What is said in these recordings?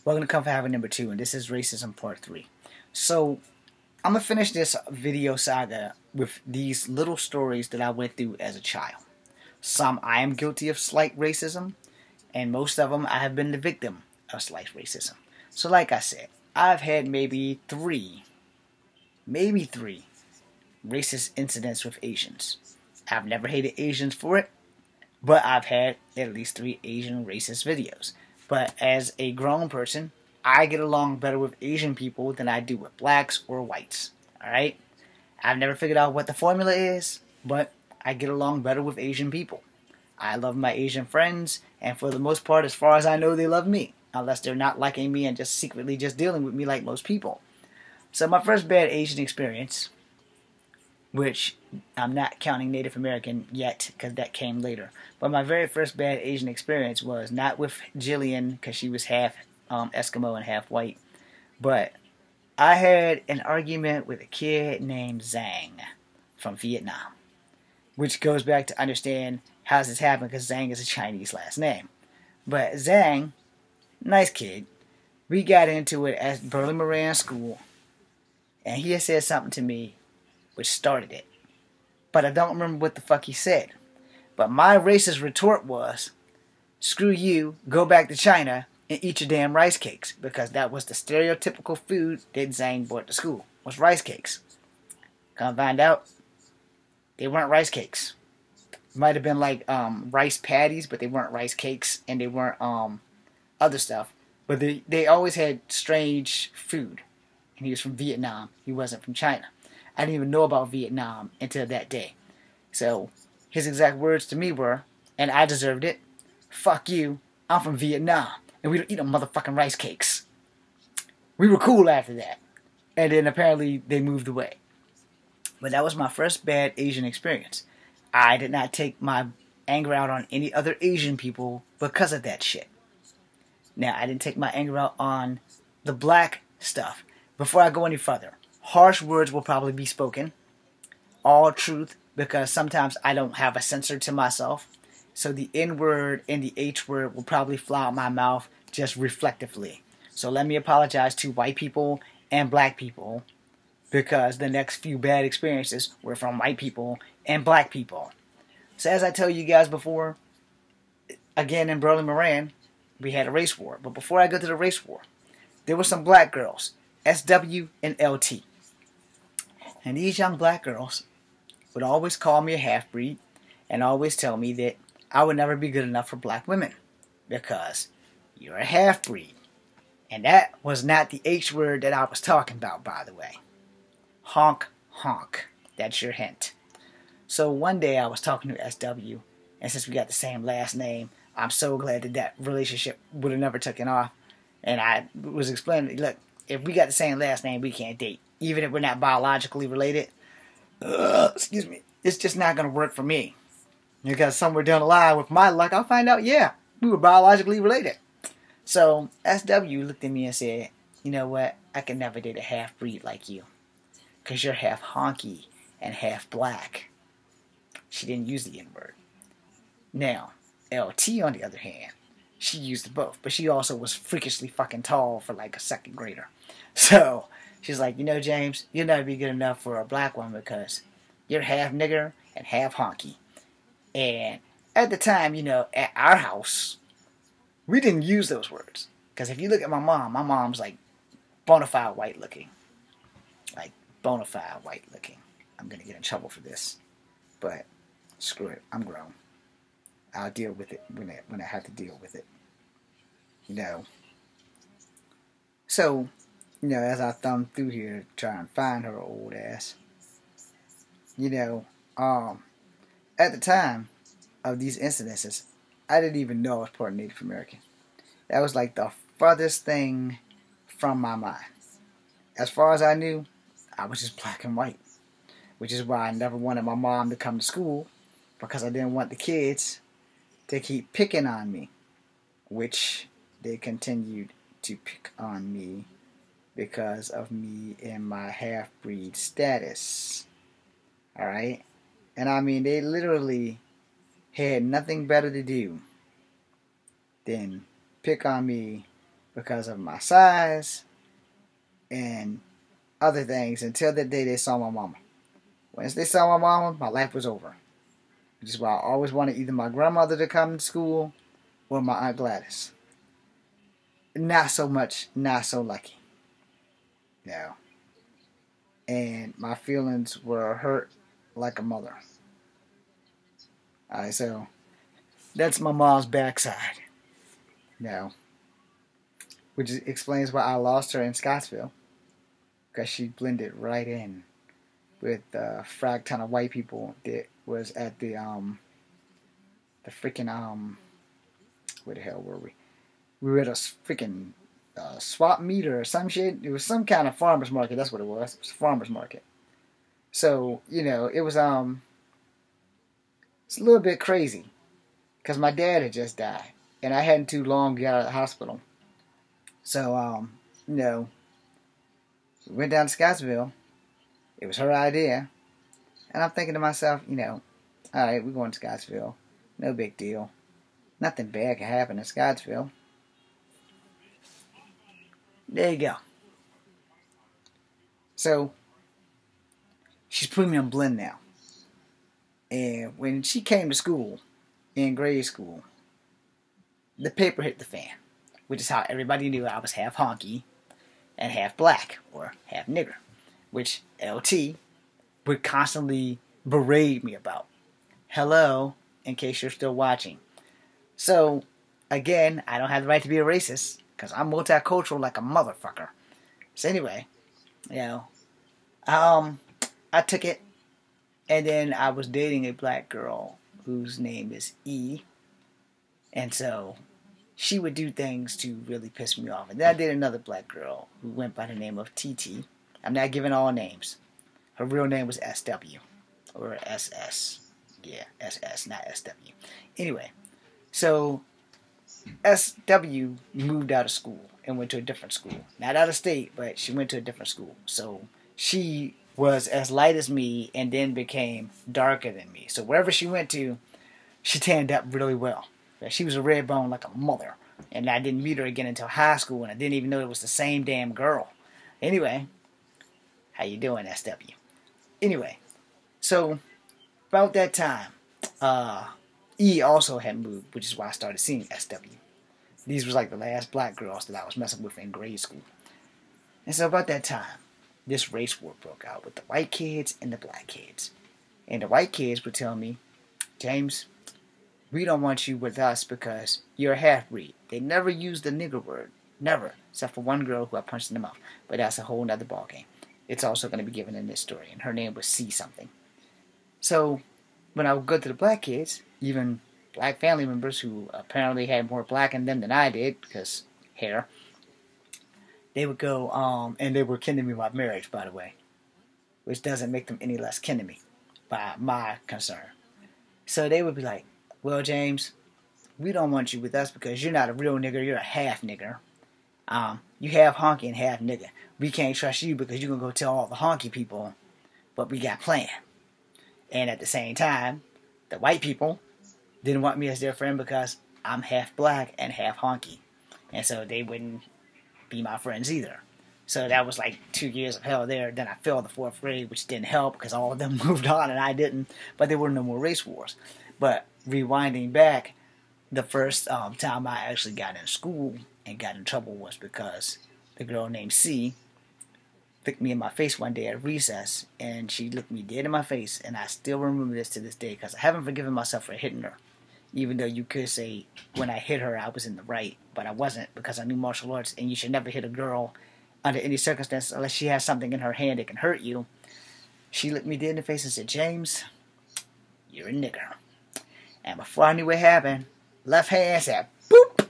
Welcome to Come for Having number 2, and this is Racism Part 3. So, I'm going to finish this video saga with these little stories that I went through as a child. Some I am guilty of slight racism, and most of them I have been the victim of slight racism. So like I said, I've had maybe three racist incidents with Asians. I've never hated Asians for it, but I've had at least 3 Asian racist videos. But as a grown person, I get along better with Asian people than I do with blacks or whites. Alright? I've never figured out what the formula is, but I get along better with Asian people. I love my Asian friends, and for the most part, as far as I know, they love me. Unless they're not liking me and just secretly just dealing with me like most people. So my first bad Asian experience, which I'm not counting Native American yet because that came later. But my very first bad Asian experience was not with Jillian because she was half Eskimo and half white. But I had an argument with a kid named Zhang from Vietnam. Which goes back to understand how this happened because Zhang is a Chinese last name. But Zhang, nice kid, we got into it at Burley Moran School. And he had said something to me which started it. But I don't remember what the fuck he said. But my racist retort was, screw you, go back to China and eat your damn rice cakes. Because that was the stereotypical food that Zhang brought to school, was rice cakes. Come find out, they weren't rice cakes. Might have been like rice patties, but they weren't rice cakes. And they weren't other stuff. But they always had strange food. And he was from Vietnam. He wasn't from China. I didn't even know about Vietnam until that day. So, his exact words to me were, and I deserved it, fuck you, I'm from Vietnam, and we don't eat no motherfucking rice cakes. We were cool after that. And then apparently they moved away. But that was my first bad Asian experience. I did not take my anger out on any other Asian people because of that shit. Now, I didn't take my anger out on the black stuff. Before I go any further, harsh words will probably be spoken. All truth, because sometimes I don't have a censor to myself. So the N word and the H word will probably fly out my mouth just reflectively. So let me apologize to white people and black people, because the next few bad experiences were from white people and black people. So as I tell you guys before, again in Burley Moran, we had a race war. But before I go to the race war, there were some black girls, SW and LT. And these young black girls would always call me a half-breed and always tell me that I would never be good enough for black women because you're a half-breed. And that was not the H word that I was talking about, by the way. Honk, honk. That's your hint. So one day I was talking to SW, and since we got the same last name, I'm so glad that that relationship would have never taken off. And I was explaining, look, if we got the same last name, we can't date. Even if we're not biologically related. Excuse me. It's just not going to work for me. Because somewhere down the line, with my luck, I'll find out, yeah, we were biologically related. So, SW looked at me and said, you know what? I can never date a half-breed like you. Because you're half honky and half black. She didn't use the N-word. Now, LT, on the other hand, she used both. But she also was freakishly fucking tall for like a second grader. So, she's like, you know, James, you'll never be good enough for a black woman because you're half nigger and half honky. And at the time, you know, at our house, we didn't use those words. Because if you look at my mom's like bona fide white looking. Like, bona fide white looking. I'm going to get in trouble for this. But, screw it. I'm grown. I'll deal with it when I have to deal with it. You know. So, you know, as I thumb through here to try and find her old ass, you know, at the time of these incidences, I didn't even know I was part Native American. That was like the farthest thing from my mind. As far as I knew, I was just black and white. Which is why I never wanted my mom to come to school, because I didn't want the kids to keep picking on me. Which they continued to pick on me because of me and my half-breed status. Alright? And I mean, they literally had nothing better to do than pick on me because of my size and other things until the day they saw my mama. Once they saw my mama, my life was over. Which is why I always wanted either my grandmother to come to school or my Aunt Gladys. Not so much, not so lucky. No. And my feelings were hurt like a mother. Alright, so that's my mom's backside. No. Which explains why I lost her in Scottsville. Because she blended right in with the frag ton of white people that was at the freaking, where the hell were we? We were at a freaking swap meet or some shit. It was some kind of farmer's market, that's what it was. It was a farmer's market. So, you know, it was, it's a little bit crazy. Because my dad had just died. And I hadn't too long got out of the hospital. So, you know, we went down to Scottsville. It was her idea. And I'm thinking to myself, you know, alright, we're going to Scottsville. No big deal. Nothing bad can happen in Scottsville. There you go. So, she's putting me on blend now. And when she came to school, in grade school, the paper hit the fan. Which is how everybody knew I was half honky and half black, or half nigger. Which LT would constantly berate me about. Hello, in case you're still watching. So, again, I don't have the right to be a racist, because I'm multicultural like a motherfucker. So anyway, you know, I took it, and then I was dating a black girl whose name is E. And so, she would do things to really piss me off. And then I dated another black girl who went by the name of Pt3. I'm not giving all names. Her real name was SW. Or SS. Yeah, SS, not SW. Anyway, so SW moved out of school and went to a different school. Not out of state, but she went to a different school. So she was as light as me and then became darker than me. So wherever she went to, she tanned up really well. She was a red bone like a mother. And I didn't meet her again until high school, and I didn't even know it was the same damn girl. Anyway, how you doing, SW? Anyway, so about that time, E also had moved, which is why I started seeing SW. These was like the last black girls that I was messing with in grade school. And so about that time, this race war broke out with the white kids and the black kids. And the white kids would tell me, James, we don't want you with us because you're a half-breed. They never used the nigger word. Never. Except for one girl who I punched in the mouth. But that's a whole nother ballgame. It's also going to be given in this story. And her name was C something. So, when I would go to the black kids, even black family members who apparently had more black in them than I did, because hair, they would go, and they were kin to me by marriage, by the way. Which doesn't make them any less kin to me, by my concern. So they would be like, well, James, we don't want you with us because you're not a real nigger, you're a half nigger. You half honky and half nigger. We can't trust you because you're going to go tell all the honky people what we got planned. And at the same time, the white people didn't want me as their friend because I'm half black and half honky. And so they wouldn't be my friends either. So that was like 2 years of hell there. Then I failed the 4th grade, which didn't help because all of them moved on and I didn't. But there were no more race wars. But rewinding back, the first time I actually got in school and got in trouble was because the girl named C looked me in my face one day at recess, and she looked me dead in my face, and I still remember this to this day because I haven't forgiven myself for hitting her. Even though you could say when I hit her I was in the right, but I wasn't because I knew martial arts, and you should never hit a girl under any circumstance unless she has something in her hand that can hurt you. She looked me dead in the face and said, James, you're a nigger. And before I knew what happened, left hand said, boop!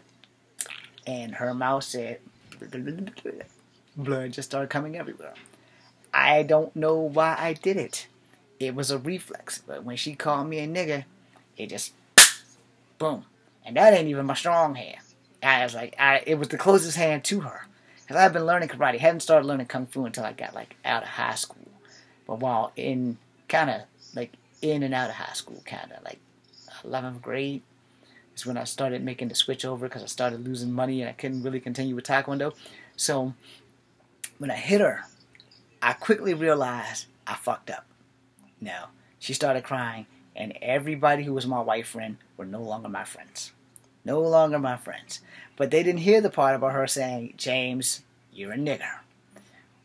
And her mouth said, blood just started coming everywhere. I don't know why I did it. It was a reflex. But when she called me a nigger, it just, boom. And that ain't even my strong hand. I was like, it was the closest hand to her. Because I've been learning karate. Hadn't started learning kung fu until I got like out of high school. But while in kind of like in and out of high school, kind of like 11th grade, is when I started making the switch over because I started losing money and I couldn't really continue with Taekwondo. So when I hit her, I quickly realized I fucked up. No, she started crying, and everybody who was my white friend were no longer my friends. No longer my friends. But they didn't hear the part about her saying, James, you're a nigger.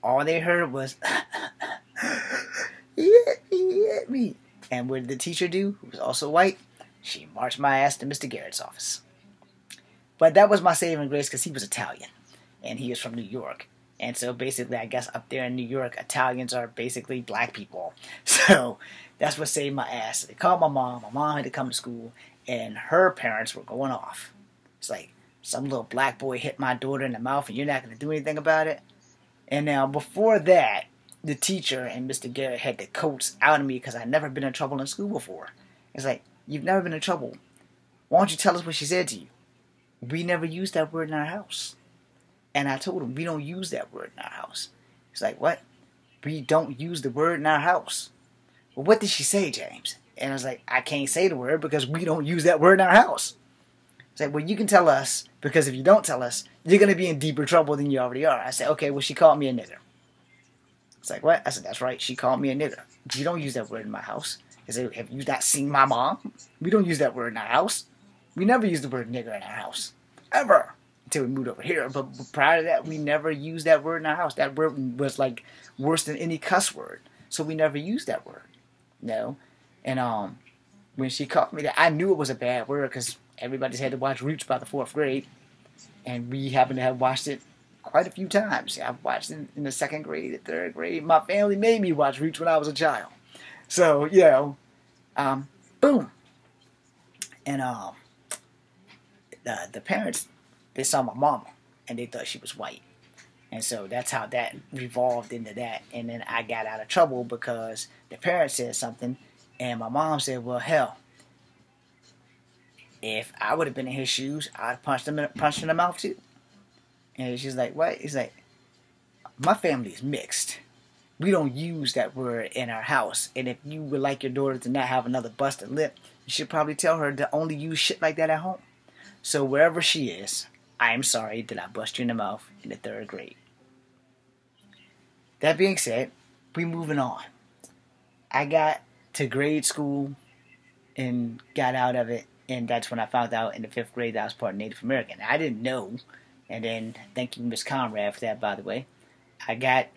All they heard was, he hit me. And what did the teacher do, who was also white? She marched my ass to Mr. Garrett's office. But that was my saving grace because he was Italian, and he was from New York. And so basically, I guess up there in New York, Italians are basically black people. So that's what saved my ass. They called my mom. My mom had to come to school, and her parents were going off. It's like, some little black boy hit my daughter in the mouth, and you're not going to do anything about it? And now, before that, the teacher and Mr. Garrett had the coats out of me because I'd never been in trouble in school before. It's like, you've never been in trouble. Why don't you tell us what she said to you? We never used that word in our house. And I told him, we don't use that word in our house. He's like, what? We don't use the word in our house. Well, what did she say, James? And I was like, I can't say the word because we don't use that word in our house. He's like, well, you can tell us, because if you don't tell us, you're going to be in deeper trouble than you already are. I said, okay, well, she called me a nigger. It's like, what? I said, that's right, she called me a nigger. You don't use that word in my house. He said, have you not seen my mom? We don't use that word in our house. We never use the word nigger in our house. Ever. Until we moved over here. But prior to that, we never used that word in our house. That word was like worse than any cuss word. So we never used that word. You know? And when she called me that, I knew it was a bad word because everybody's had to watch Roots by the 4th grade. And we happened to have watched it quite a few times. I've watched it in the 2nd grade, the 3rd grade. My family made me watch Roots when I was a child. So, you know, boom. And the parents, they saw my mama, and they thought she was white. And so that's how that revolved into that. And then I got out of trouble because the parents said something, and my mom said, well, hell, if I would have been in his shoes, I'd have punched him in the mouth too. And she's like, what? He's like, my family is mixed. We don't use that word in our house. And if you would like your daughter to not have another busted lip, you should probably tell her to only use shit like that at home. So wherever she is, I am sorry that I bust you in the mouth in the 3rd grade. That being said, we moving on. I got to grade school and got out of it, and that's when I found out in the 5th grade that I was part Native American. I didn't know, and then thank you, Miss Conrad, for that, by the way. I got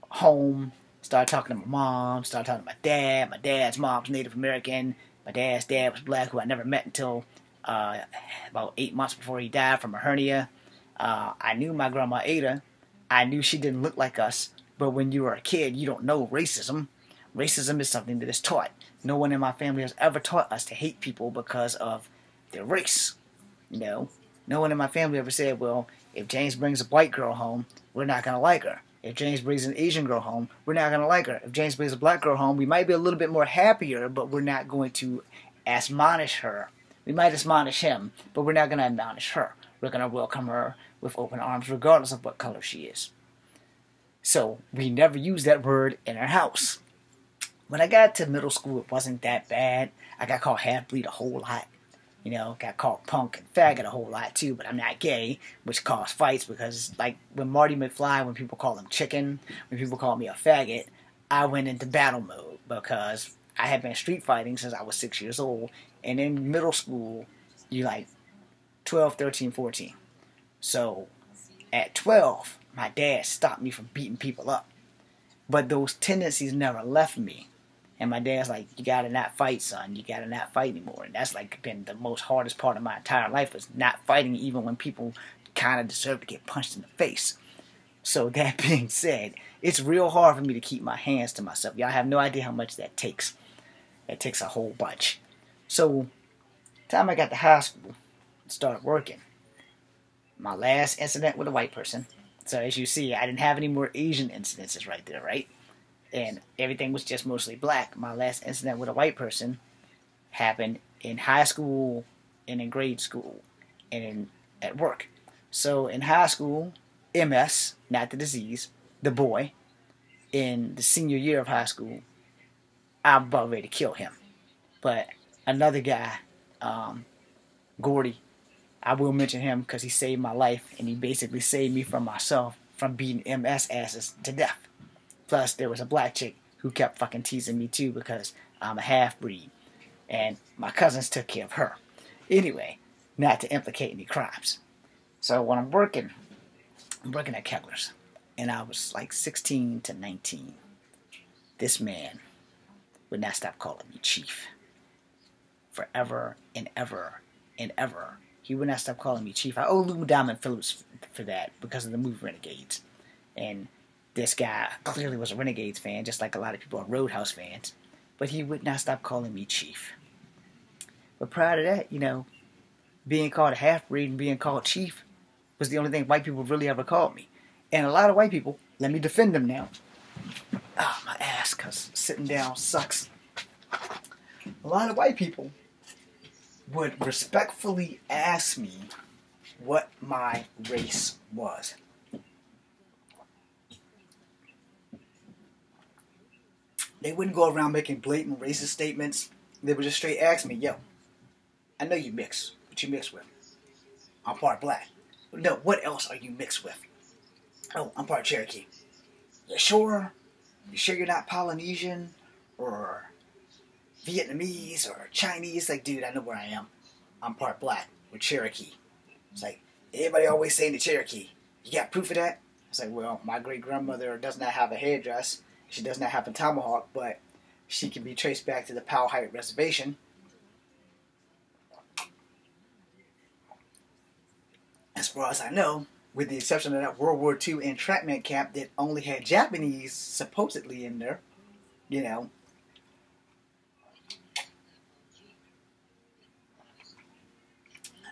home, started talking to my mom, started talking to my dad. My dad's mom's Native American. My dad's dad was black, who I never met until about 8 months before he died from a hernia. I knew my grandma Ada. I knew she didn't look like us, but when you were a kid, you don't know racism. Racism is something that is taught. No one in my family has ever taught us to hate people because of their race. You know, no one in my family ever said, well, if James brings a white girl home, we're not going to like her. If James brings an Asian girl home, we're not going to like her. If James brings a black girl home, we might be a little bit more happier, but we're not going to admonish her. We might admonish him, but we're not going to admonish her. We're going to welcome her with open arms regardless of what color she is. So we never used that word in our house. When I got to middle school, it wasn't that bad. I got called half-breed a whole lot. You know, got called punk and faggot a whole lot too, but I'm not gay, which caused fights because, like, when Marty McFly, when people call him chicken, when people call me a faggot, I went into battle mode because I had been street fighting since I was 6 years old, and in middle school, you're like 12, 13, 14. So, at 12, my dad stopped me from beating people up. But those tendencies never left me. And my dad's like, you gotta not fight, son. You gotta not fight anymore. And that's like been the most hardest part of my entire life, was not fighting even when people kind of deserve to get punched in the face. So that being said, it's real hard for me to keep my hands to myself. Y'all have no idea how much that takes. It takes a whole bunch. So, time I got to high school, started working. My last incident with a white person. So as you see, I didn't have any more Asian incidences right there, right? And everything was just mostly black. My last incident with a white person happened in high school and in grade school and at work. So in high school, MS, not the disease, the boy, in the senior year of high school, I'm about ready to kill him. But another guy Gordy. I will mention him because he saved my life, and he basically saved me from myself from beating MS asses to death. Plus, there was a black chick who kept fucking teasing me too because I'm a half-breed, and my cousins took care of her. Anyway, not to implicate any crimes. So when I'm working at Kepler's, and I was like 16 to 19. This man would not stop calling me Chief. Forever and ever and ever. He would not stop calling me Chief. I owe Lou Diamond Phillips for that because of the movie Renegades. And this guy clearly was a Renegades fan, just like a lot of people are Roadhouse fans. But he would not stop calling me Chief. But prior to that, you know, being called a half-breed and being called Chief was the only thing white people really ever called me. And a lot of white people, let me defend them now. Ah, my ass, because sitting down sucks. A lot of white people would respectfully ask me what my race was. They wouldn't go around making blatant racist statements. They would just straight ask me, yo, I know you mix. What you mix with? I'm part black. No, what else are you mixed with? Oh, I'm part Cherokee. You sure? You sure you're not Polynesian? Or Vietnamese? Or Chinese? Like, dude, I know where I am. I'm part black with Cherokee. It's like, everybody always saying the Cherokee. You got proof of that? It's like, well, my great-grandmother does not have a hairdress. She does not have a tomahawk, but she can be traced back to the Powhite Reservation. As far as I know, with the exception of that World War II entrapment camp that only had Japanese supposedly in there, you know.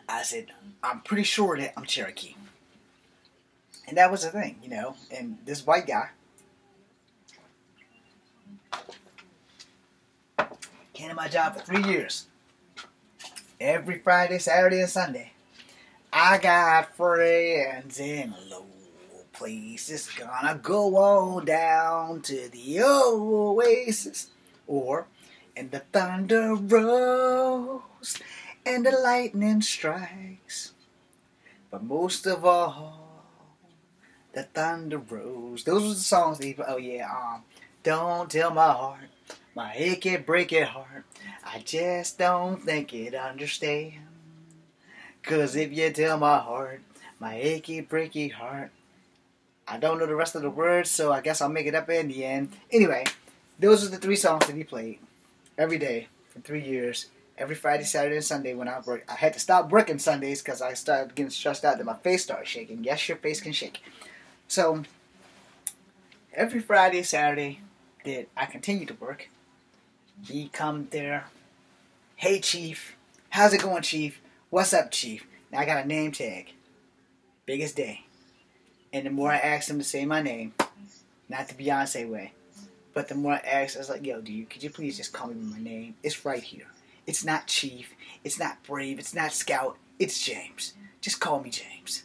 I said, I'm pretty sure that I'm Cherokee. And that was the thing, you know. And this white guy came to my job for 3 years. Every Friday, Saturday, and Sunday. I got friends in low places, gonna go on down to the oasis, or and the thunder rolls and the lightning strikes, but most of all, the thunder rolls. Those were the songs that he put. Oh yeah, don't tell my heart, my achy breaky heart, I just don't think it understands. 'Cause if you tell my heart, my achy breaky heart, I don't know the rest of the words, so I guess I'll make it up in the end. Anyway, those are the 3 songs that he played every day for 3 years. Every Friday, Saturday, and Sunday when I worked. I had to stop working Sundays because I started getting stressed out that my face started shaking. Yes, your face can shake. So, every Friday, Saturday that I continued to work, he come there. Hey, Chief. How's it going, Chief? What's up, Chief? Now I got a name tag. Biggest day. And the more I asked him to say my name, not the Beyonce way, but the more I asked, I was like, yo, dude, could you please just call me by my name? It's right here. It's not Chief. It's not Brave. It's not Scout. It's James. Just call me James.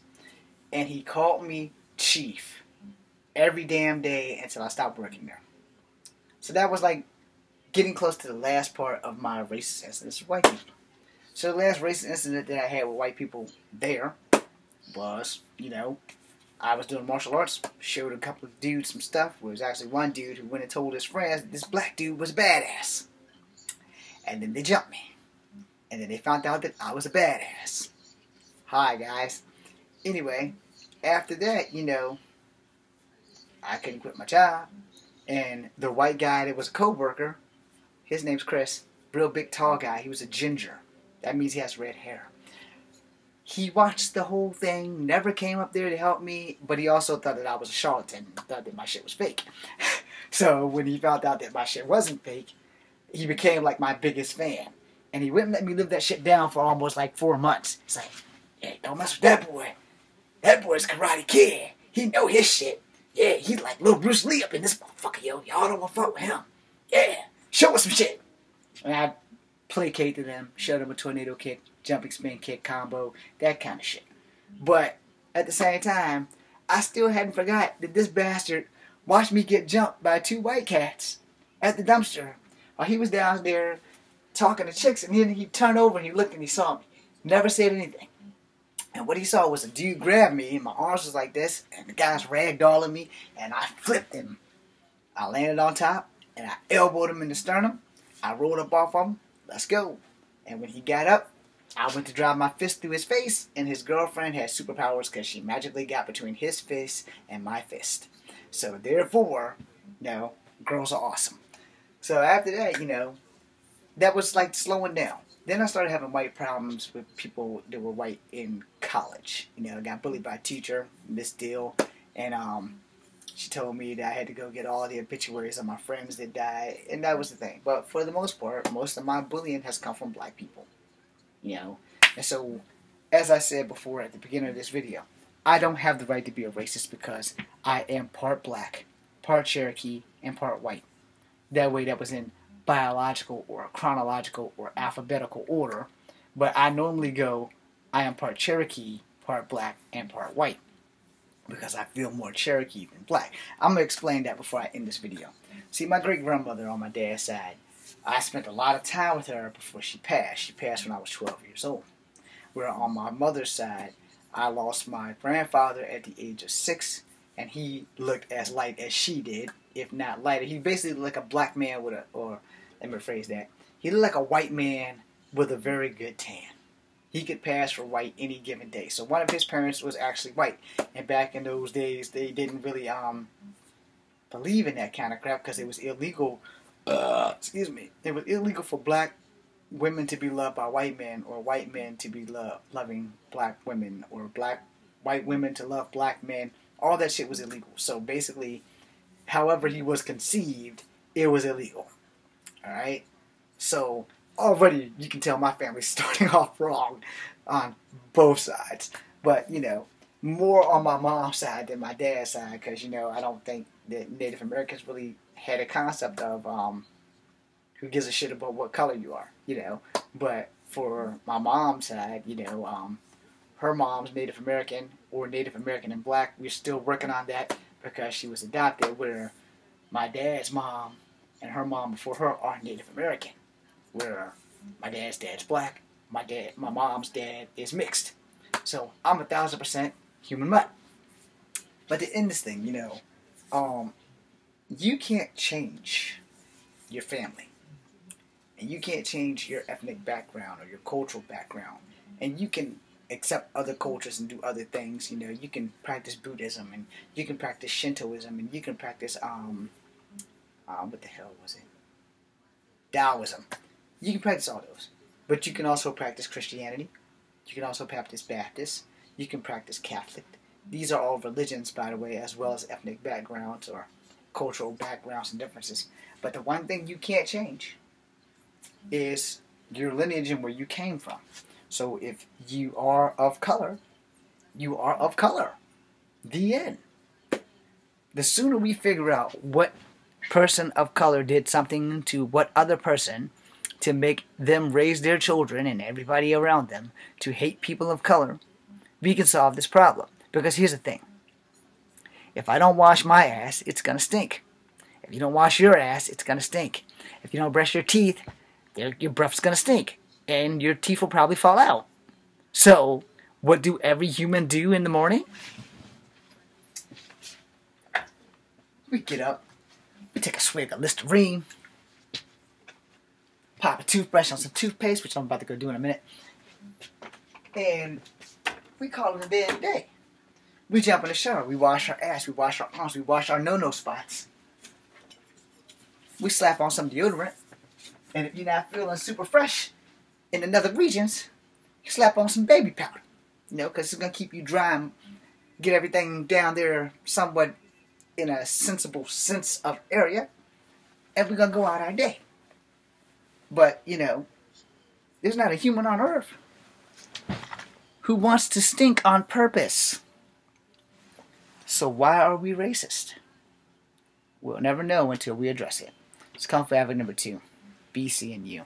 And he called me Chief every damn day until I stopped working there. So that was like getting close to the last part of my racist incidents with white people. So the last racist incident that I had with white people there was, you know, I was doing martial arts, showed a couple of dudes some stuff. There was actually one dude who went and told his friends that this black dude was a badass. And then they jumped me. And then they found out that I was a badass. Hi, guys. Anyway, after that, you know, I couldn't quit my job. And the white guy that was a co-worker, his name's Chris, real big tall guy, he was a ginger. That means he has red hair. He watched the whole thing, never came up there to help me, but he also thought that I was a charlatan, thought that my shit was fake. So when he found out that my shit wasn't fake, he became like my biggest fan. And he wouldn't let me live that shit down for almost like 4 months. He's like, hey, don't mess with that boy. That boy's Karate Kid. He know his shit. Yeah, he's like little Bruce Lee up in this motherfucker, yo. Y'all don't want to fuck with him. Yeah, show us some shit. And I placated them, showed them a tornado kick, jumping spin kick combo, that kind of shit. But at the same time, I still hadn't forgot that this bastard watched me get jumped by 2 white cats at the dumpster while he was down there talking to chicks, and then he turned over and he looked and he saw me. Never said anything. And what he saw was a dude grab me, and my arms was like this, and the guy's ragdolling me, and I flipped him. I landed on top, and I elbowed him in the sternum. I rolled up off him. Let's go. And when he got up, I went to drive my fist through his face, and his girlfriend had superpowers because she magically got between his fist and my fist. So therefore, girls are awesome. So after that, that was like slowing down. Then I started having white problems with people that were white in college. I got bullied by a teacher, Miss Deal, and she told me that I had to go get all the obituaries of my friends that died, and that was the thing. But for the most part, most of my bullying has come from black people. And so, as I said before at the beginning of this video, I don't have the right to be a racist because I am part black, part Cherokee, and part white. That way that was in biological or chronological or alphabetical order, but I normally go, I am part Cherokee, part black, and part white because I feel more Cherokee than black. I'm going to explain that before I end this video. See, my great-grandmother on my dad's side, I spent a lot of time with her before she passed. She passed when I was 12 years old. Where on my mother's side, I lost my grandfather at the age of 6, and he looked as light as she did, if not lighter. He basically looked like a black man with let me rephrase that. He looked like a white man with a very good tan. He could pass for white any given day. So one of his parents was actually white. And back in those days, they didn't really believe in that kind of crap because it was illegal. It was illegal for black women to be loved by white men, or white men to be loving black women, or white women to love black men. All that shit was illegal. So basically, however he was conceived, it was illegal. Alright? So, already you can tell my family's starting off wrong on both sides. But, more on my mom's side than my dad's side, because, I don't think that Native Americans really had a concept of who gives a shit about what color you are, But for my mom's side, her mom's Native American, or Native American and black. We're still working on that because she was adopted, where my dad's mom and her mom before her are Native American, where my dad's black, my mom's dad is mixed. So I'm 1,000% human mutt. But to end this thing, you can't change your family, and you can't change your ethnic background or your cultural background, and you can accept other cultures and do other things. You can practice Buddhism, and you can practice Shintoism, and you can practice what the hell was it? Taoism. You can practice all those, but you can also practice Christianity. You can also practice Baptist. You can practice Catholic. These are all religions, by the way, as well as ethnic backgrounds or cultural backgrounds and differences. But the one thing you can't change is your lineage and where you came from. So if you are of color, you are of color. The end. The sooner we figure out what person of color did something to what other person to make them raise their children and everybody around them to hate people of color, we can solve this problem. Because here's the thing. If I don't wash my ass, it's going to stink. If you don't wash your ass, it's going to stink. If you don't brush your teeth, your breath's going to stink. And your teeth will probably fall out. So, what do every human do in the morning? We get up. We take a swig of Listerine. Pop a toothbrush on some toothpaste, which I'm about to go do in a minute. And we call it a damn day. We jump in the shower. We wash our ass. We wash our arms. We wash our no-no spots. We slap on some deodorant. And if you're not feeling super fresh in the nether regions, you slap on some baby powder. Because it's going to keep you dry and get everything down there somewhat in a sensible sense of area. And we're going to go out our day. But, there's not a human on earth who wants to stink on purpose. So why are we racist? We'll never know until we address it. It's Kung Fu Advocate number 2. B, C, and U.